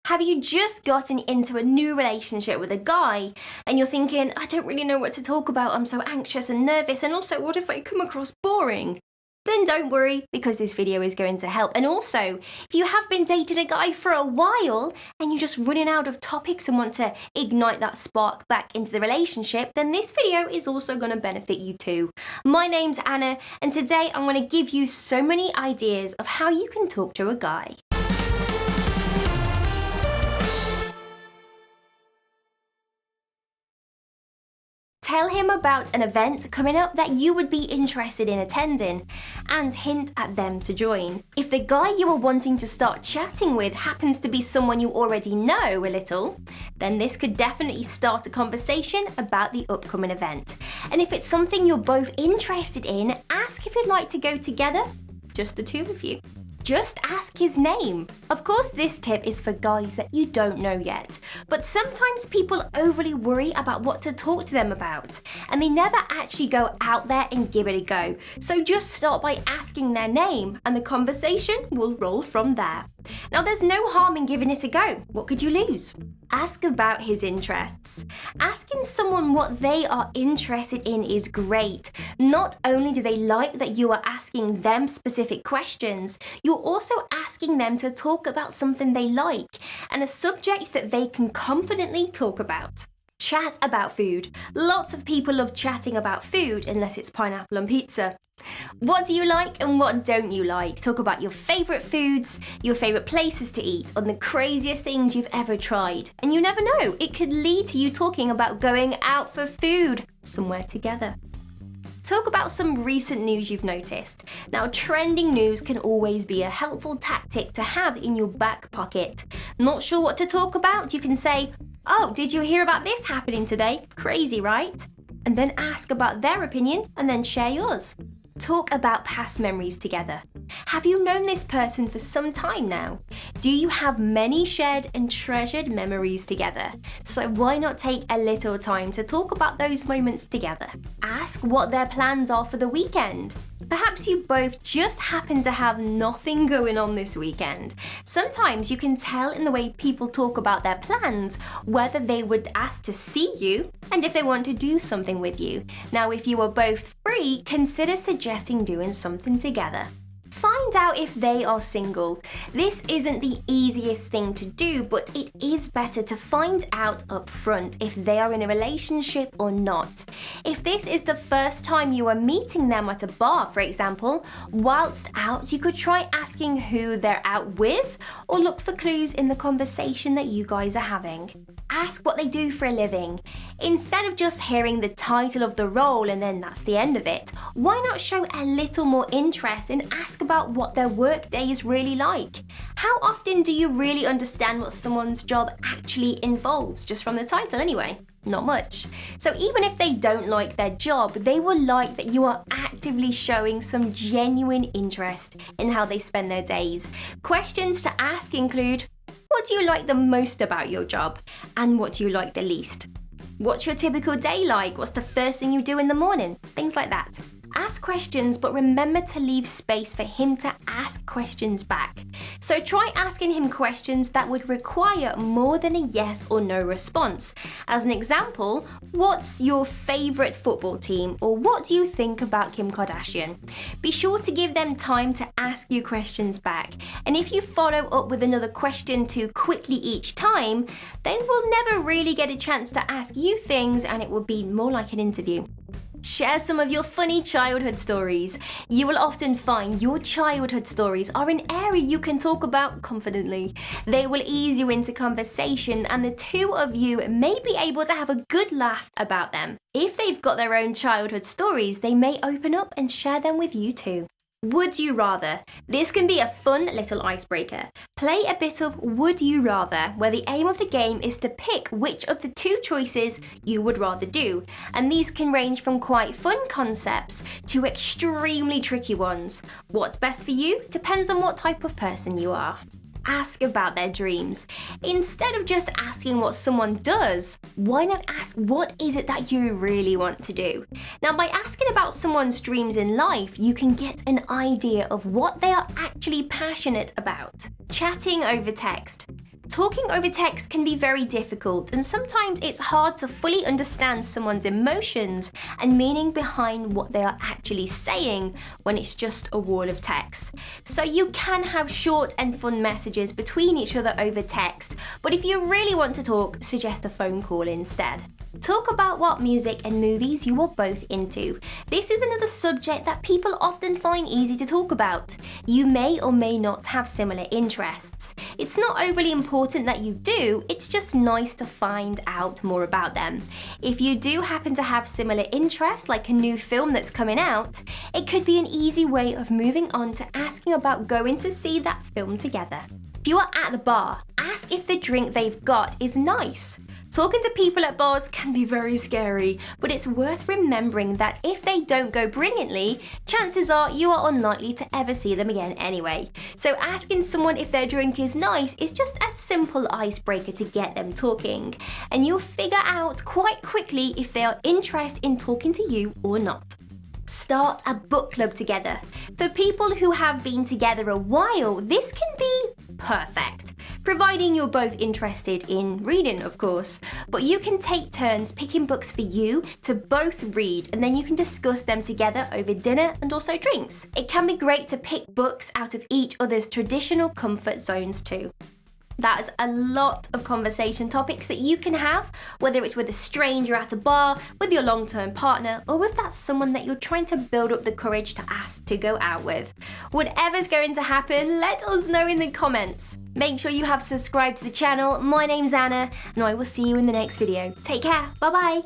Have you just gotten into a new relationship with a guy and you're thinking, I don't really know what to talk about, I'm so anxious and nervous, and also what if I come across boring? Then don't worry, because this video is going to help. And also, if you have been dating a guy for a while and you're just running out of topics and want to ignite that spark back into the relationship, then this video is also going to benefit you too. My name's Anna, and today I'm going to give you so many ideas of how you can talk to a guy. Tell him about an event coming up that you would be interested in attending and hint at them to join. If the guy you are wanting to start chatting with happens to be someone you already know a little, then this could definitely start a conversation about the upcoming event. And if it's something you're both interested in, ask if you'd like to go together, just the two of you. Just ask his name. Of course, this tip is for guys that you don't know yet, but sometimes people overly worry about what to talk to them about, and they never actually go out there and give it a go. So just start by asking their name, and the conversation will roll from there. Now, there's no harm in giving it a go. What could you lose? Ask about his interests. Asking someone what they are interested in is great. Not only do they like that you are asking them specific questions, you're also asking them to talk about something they like and a subject that they can confidently talk about. Chat about food. Lots of people love chatting about food unless it's pineapple on pizza. What do you like and what don't you like? Talk about your favourite foods, your favourite places to eat, and the craziest things you've ever tried. And you never know, it could lead to you talking about going out for food somewhere together. Talk about some recent news you've noticed. Now, trending news can always be a helpful tactic to have in your back pocket. Not sure what to talk about? You can say, "Oh, did you hear about this happening today? Crazy, right?" And then ask about their opinion and then share yours. Talk about past memories together. Have you known this person for some time now? Do you have many shared and treasured memories together? So why not take a little time to talk about those moments together? Ask what their plans are for the weekend. Perhaps you both just happen to have nothing going on this weekend. Sometimes you can tell in the way people talk about their plans whether they would ask to see you and if they want to do something with you. Now, if you are both free, consider suggesting doing something together. Find out if they are single. This isn't the easiest thing to do, but it is better to find out up front if they are in a relationship or not. If this is the first time you are meeting them at a bar, for example, whilst out, you could try asking who they're out with or look for clues in the conversation that you guys are having. Ask what they do for a living. Instead of just hearing the title of the role and then that's the end of it, why not show a little more interest and ask about what their work day is really like? How often do you really understand what someone's job actually involves, just from the title anyway? Not much. So even if they don't like their job, they will like that you are actively showing some genuine interest in how they spend their days. Questions to ask include, what do you like the most about your job? And what do you like the least? What's your typical day like? What's the first thing you do in the morning? Things like that. Ask questions, but remember to leave space for him to ask questions back. So try asking him questions that would require more than a yes or no response. As an example, what's your favourite football team? Or what do you think about Kim Kardashian? Be sure to give them time to ask you questions back. And if you follow up with another question too quickly each time, they will never really get a chance to ask you things and it will be more like an interview. Share some of your funny childhood stories. You will often find your childhood stories are an area you can talk about confidently. They will ease you into conversation and the two of you may be able to have a good laugh about them. If they've got their own childhood stories, they may open up and share them with you too. Would you rather? This can be a fun little icebreaker. Play a bit of Would You Rather, where the aim of the game is to pick which of the two choices you would rather do. And these can range from quite fun concepts to extremely tricky ones. What's best for you depends on what type of person you are. Ask about their dreams. Instead of just asking what someone does, why not ask what is it that you really want to do? Now, by asking about someone's dreams in life, you can get an idea of what they are actually passionate about. Chatting over text. Talking over text can be very difficult, and sometimes it's hard to fully understand someone's emotions and meaning behind what they are actually saying when it's just a wall of text. So you can have short and fun messages between each other over text, but if you really want to talk, suggest a phone call instead. Talk about what music and movies you are both into. This is another subject that people often find easy to talk about. You may or may not have similar interests. It's not overly important that you do, it's just nice to find out more about them. If you do happen to have similar interests, like a new film that's coming out, it could be an easy way of moving on to asking about going to see that film together. If you are at the bar, ask if the drink they've got is nice. Talking to people at bars can be very scary, but it's worth remembering that if they don't go brilliantly, chances are you are unlikely to ever see them again anyway. So asking someone if their drink is nice is just a simple icebreaker to get them talking, and you'll figure out quite quickly if they are interested in talking to you or not. Start a book club together. For people who have been together a while, this can be perfect, providing you're both interested in reading, of course. But you can take turns picking books for you to both read, and then you can discuss them together over dinner and also drinks. It can be great to pick books out of each other's traditional comfort zones too. That is a lot of conversation topics that you can have, whether it's with a stranger at a bar, with your long-term partner, or with that someone that you're trying to build up the courage to ask to go out with. Whatever's going to happen, let us know in the comments. Make sure you have subscribed to the channel. My name's Anna, and I will see you in the next video. Take care. Bye-bye.